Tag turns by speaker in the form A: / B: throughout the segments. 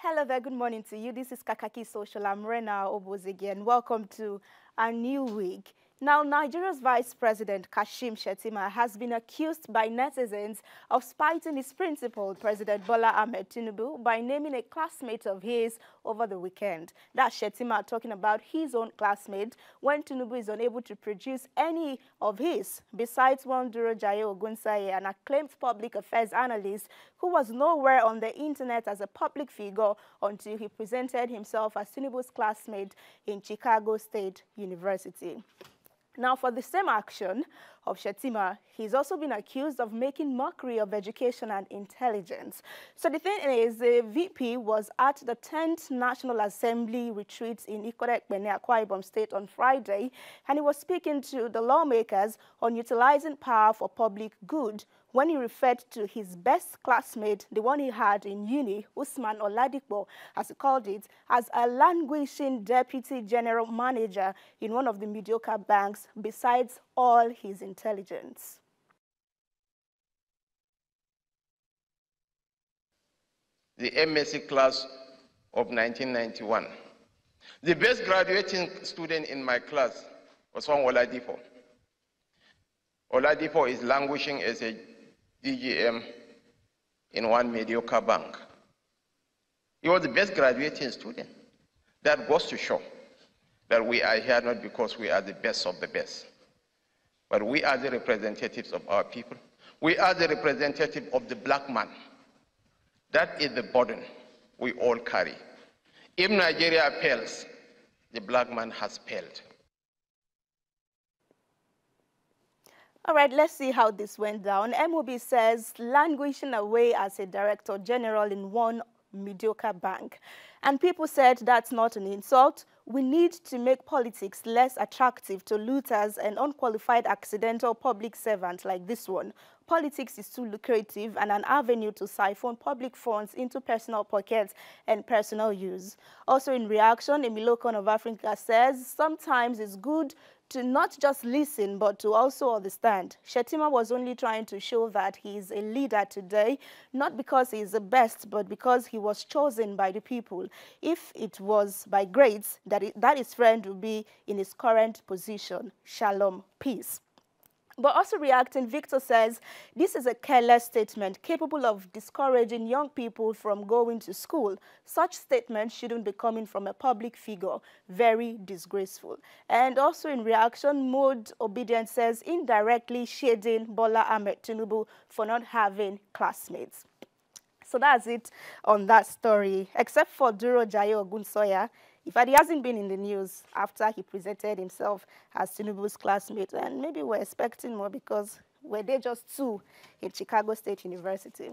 A: Hello there, good morning to you. This is Kakaaki Social. I'm Obozeghie, and welcome to a new week. Now, Nigeria's Vice President Kashim Shettima has been accused by netizens of spiting his principal, President Bola Ahmed Tinubu, by naming a classmate of his over the weekend. That's Shettima talking about his own classmate when Tinubu is unable to produce any of his, besides one Ogunsaye, an acclaimed public affairs analyst who was nowhere on the internet as a public figure until he presented himself as Tinubu's classmate in Chicago State University. Now, for the same action of Shettima, he's also been accused of making mockery of education and intelligence. So the thing is, the VP was at the 10th National Assembly retreat in Ikot-Ekpene, Akwa Ibom State on Friday, and he was speaking to the lawmakers on utilizing power for public good when he referred to his best classmate, the one he had in uni, Usman Oladipo, as he called it, as a languishing deputy general manager in one of the mediocre banks, besides all his intelligence.
B: The MSc class of 1991. The best graduating student in my class was one Oladipo. Oladipo is languishing as a DGM in one mediocre bank. He was the best graduating student. That goes to show that we are here not because we are the best of the best, but we are the representatives of our people. We are the representative of the black man. That is the burden we all carry. If Nigeria fails, the black man has failed.
A: All right, let's see how this went down. MOB says languishing away as a director general in one mediocre bank. And people said that's not an insult. We need to make politics less attractive to looters and unqualified accidental public servants like this one. Politics is too lucrative and an avenue to siphon public funds into personal pockets and personal use. Also in reaction, Emilokon of Africa says sometimes it's good to not just listen, but to also understand. Shettima was only trying to show that he is a leader today, not because he is the best, but because he was chosen by the people. If it was by grace, that his friend would be in his current position. Shalom, peace. But also reacting, Victor says, this is a careless statement capable of discouraging young people from going to school. Such statements shouldn't be coming from a public figure. Very disgraceful. And also in reaction, Mode Obedient says, indirectly shading Bola Ahmed Tinubu for not having classmates. So that's it on that story, except for Ogunsaye. In fact, he hasn't been in the news after he presented himself as Tinubu's classmate, and maybe we're expecting more because were they just two in Chicago State University.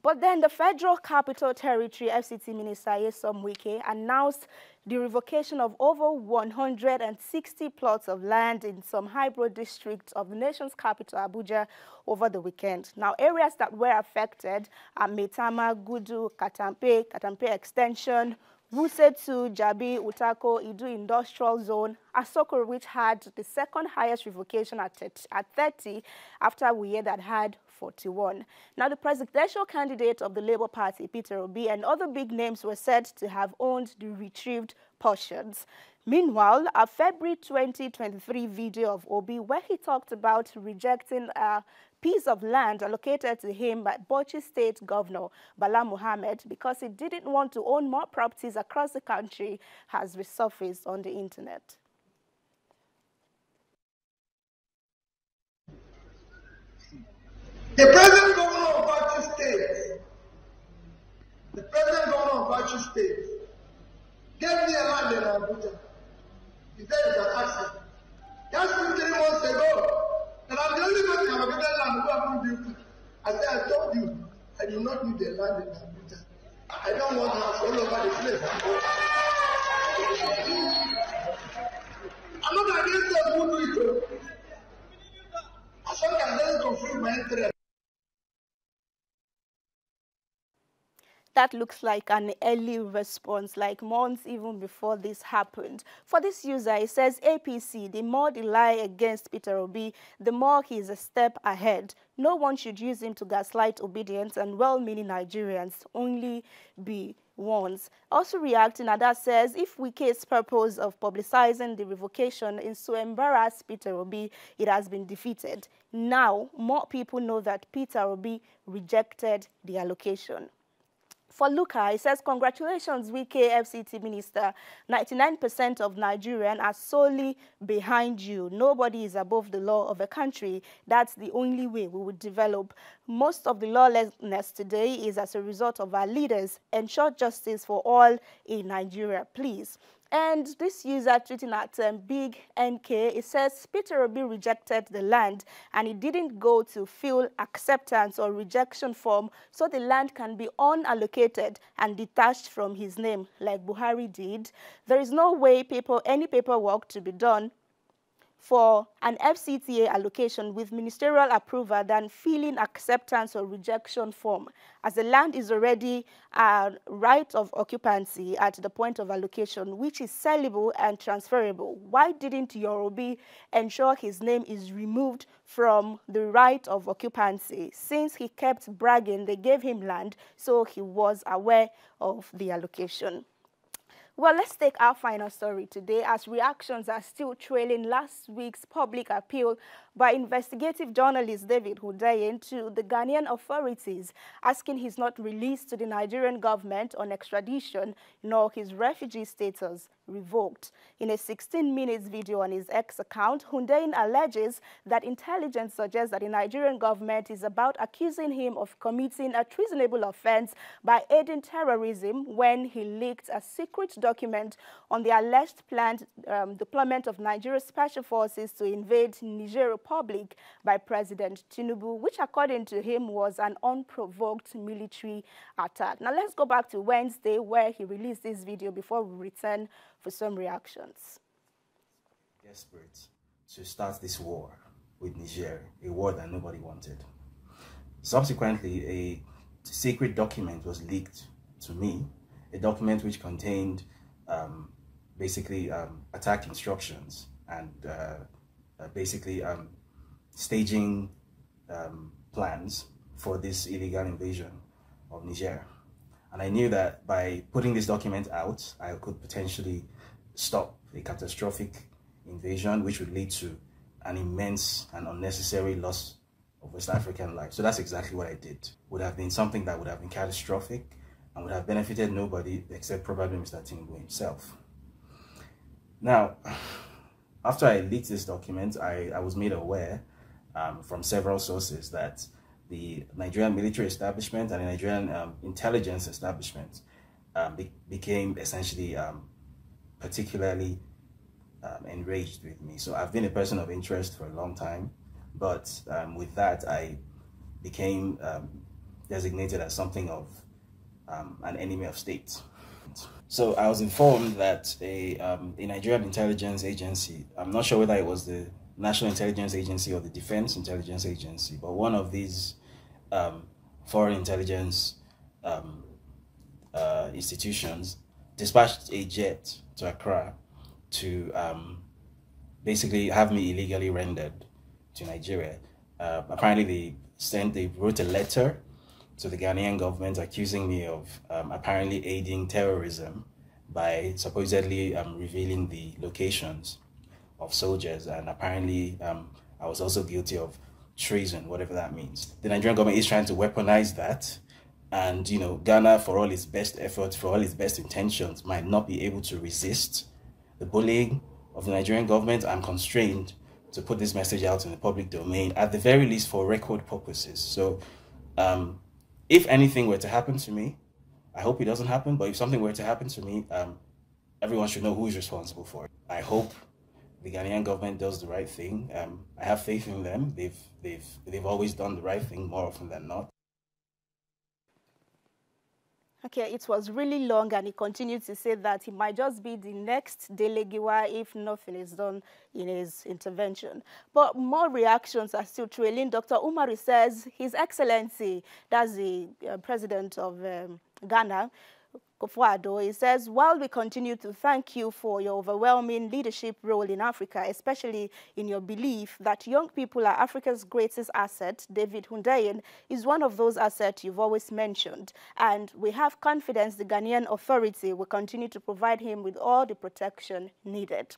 A: But then the Federal Capital Territory FCT Minister Nyesom Wike announced the revocation of over 160 plots of land in some hybrid districts of the nation's capital, Abuja, over the weekend. Now, areas that were affected are Metama, Gudu, Katampe Extension, Wusetu, Jabi, Utako, Idu Industrial Zone, Asoko, which had the second highest revocation at 30, after Wuye that had 41. Now, the presidential candidate of the Labour Party, Peter Obi, and other big names were said to have owned the retrieved portions. Meanwhile, a February 2023 video of Obi where he talked about rejecting a piece of land allocated to him by Bauchi State Governor Bala Mohammed because he didn't want to own more properties across the country has resurfaced on the internet.
C: The present governor of Bauchi State, gave me a land in Abuja. He said it's an accident. Just 15 months ago, and I'm the only person who have given land who have been built. I said, I told you, I do not need the land in Abuja. I don't want house all over the place. I'm not against those who do it. As long as it doesn't conflict my interest.
A: That looks like an early response, like months even before this happened. For this user, it says APC, the more they lie against Peter Obi, the more he is a step ahead. No one should use him to gaslight obedient and well-meaning Nigerians, only be ones. Also reacting, Ada says, if Wike's purpose of publicizing the revocation is to embarrass Peter Obi, it has been defeated. Now, more people know that Peter Obi rejected the allocation. For Luca, he says, congratulations, Wike FCT Minister. 99% of Nigerians are solely behind you. Nobody is above the law of a country. That's the only way we would develop. Most of the lawlessness today is as a result of our leaders. Ensure justice for all in Nigeria, please. And this user tweeting at Big NK, it says Peter Obi rejected the land and he didn't go to fill acceptance or rejection form so the land can be unallocated and detached from his name like Buhari did. There is no way any paperwork to be done for an FCTA allocation with ministerial approval than filling acceptance or rejection form, as the land is already a right of occupancy at the point of allocation, which is sellable and transferable. Why didn't Yorubi ensure his name is removed from the right of occupancy? Since he kept bragging they gave him land, so he was aware of the allocation. Well, let's take our final story today as reactions are still trailing last week's public appeal by investigative journalist David Hundeyin to the Ghanaian authorities, asking he's not released to the Nigerian government on extradition, nor his refugee status revoked. In a 16-minute video on his X account, Hundeyin alleges that intelligence suggests that the Nigerian government is about accusing him of committing a treasonable offense by aiding terrorism when he leaked a secret document on the alleged planned deployment of Nigeria's special forces to invade Niger Republic by President Tinubu, which according to him was an unprovoked military attack. Now let's go back to Wednesday where he released this video before we return for some reactions.
D: Desperate to start this war with Niger, a war that nobody wanted. Subsequently, a secret document was leaked to me, a document which contained attack instructions and staging plans for this illegal invasion of Niger. And I knew that by putting this document out, I could potentially stop a catastrophic invasion, which would lead to an immense and unnecessary loss of West African life. So that's exactly what I did. Would have been something that would have been catastrophic and would have benefited nobody except probably Mr. Tinubu himself. Now, after I leaked this document, I was made aware from several sources that the Nigerian military establishment and the Nigerian intelligence establishment became essentially particularly enraged with me. So I've been a person of interest for a long time, but with that I became designated as something of an enemy of state. So I was informed that a Nigerian intelligence agency, I'm not sure whether it was the National Intelligence Agency or the Defense Intelligence Agency, but one of these foreign intelligence institutions dispatched a jet to Accra to basically have me illegally rendered to Nigeria. Apparently they wrote a letter to the Ghanaian government accusing me of apparently aiding terrorism by supposedly revealing the locations of soldiers, and apparently I was also guilty of treason, whatever that means. The Nigerian government is trying to weaponize that, and you know, Ghana, for all its best efforts, for all its best intentions, might not be able to resist the bullying of the Nigerian government. I'm constrained to put this message out in the public domain, at the very least for record purposes. So if anything were to happen to me, I hope it doesn't happen, but if something were to happen to me, everyone should know who is responsible for it. I hope the Ghanaian government does the right thing. I have faith in them. They've always done the right thing more often than not.
A: Okay, it was really long, and he continued to say that he might just be the next Delegiwa if nothing is done in his intervention. But more reactions are still trailing. Dr. Umaru says, His Excellency, that's the president of Ghana, Kofuado, he says, while we continue to thank you for your overwhelming leadership role in Africa, especially in your belief that young people are Africa's greatest asset, David Hundeyin is one of those assets you've always mentioned. And we have confidence the Ghanaian authority will continue to provide him with all the protection needed.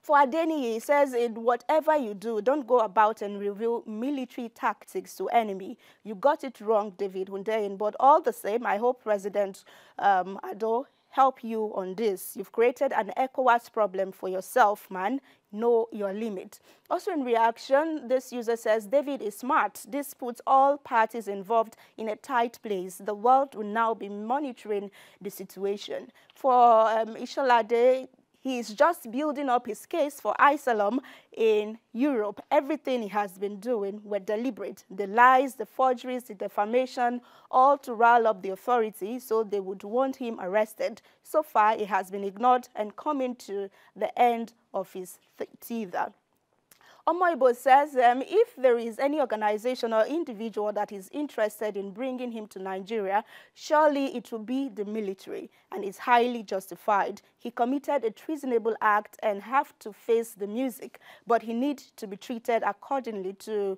A: For Adeni, he says, in whatever you do, don't go about and reveal military tactics to enemy. You got it wrong, David Hundeyin, but all the same, I hope President Ado help you on this. You've created an ECOWAS problem for yourself, man. Know your limit. Also in reaction, this user says, David is smart. This puts all parties involved in a tight place. The world will now be monitoring the situation. For Isholade, he is just building up his case for asylum in Europe. Everything he has been doing were deliberate. The lies, the forgeries, the defamation, all to rile up the authorities so they would want him arrested. So far, he has been ignored and coming to the end of his tether. Omoibo says if there is any organization or individual that is interested in bringing him to Nigeria, surely it will be the military, and it's highly justified. He committed a treasonable act and have to face the music, but he needs to be treated according to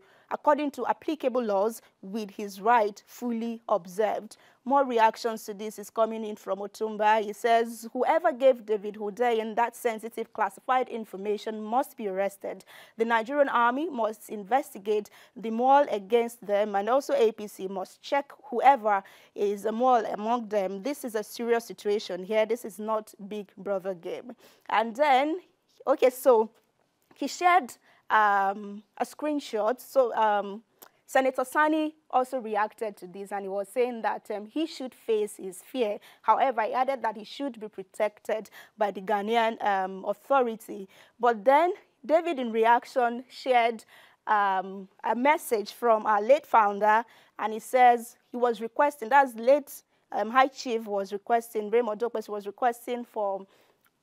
A: applicable laws with his right fully observed. More reactions to this is coming in from Otumba. He says, whoever gave David Hundeyin that sensitive classified information must be arrested. The Nigerian army must investigate the mole against them, and also APC must check whoever is a mole among them. This is a serious situation here. This is not Big Brother game. And then, okay, so he shared a screenshot. So Senator Sani also reacted to this, and he was saying that he should face his fear. However, he added that he should be protected by the Ghanaian authority. But then David, in reaction, shared a message from our late founder, and he says he was requesting, that's late High Chief was requesting, Raymond Dokpes was requesting for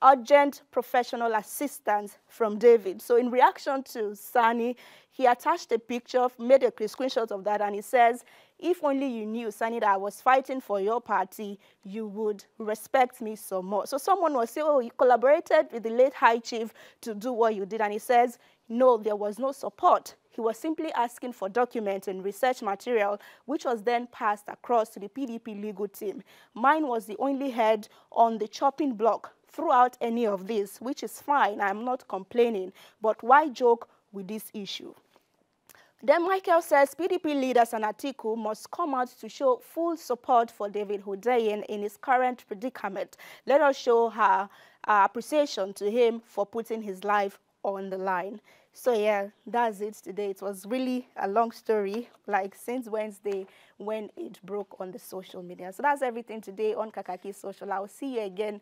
A: urgent professional assistance from David. So in reaction to Sani, he attached a picture, made a screenshot of that, and he says, if only you knew, Sani, that I was fighting for your party, you would respect me some more. So someone was saying, oh, you collaborated with the late High Chief to do what you did, and he says, no, there was no support. He was simply asking for documents and research material, which was then passed across to the PDP legal team. Mine was the only head on the chopping block throughout any of this, which is fine. I'm not complaining. But why joke with this issue? Then Michael says PDP leaders and Atiku must come out to show full support for David Hundeyin in his current predicament. Let us show our appreciation to him for putting his life on the line. So yeah, that's it today. It was really a long story, like since Wednesday when it broke on the social media. So that's everything today on Kakaaki Social. I will see you again.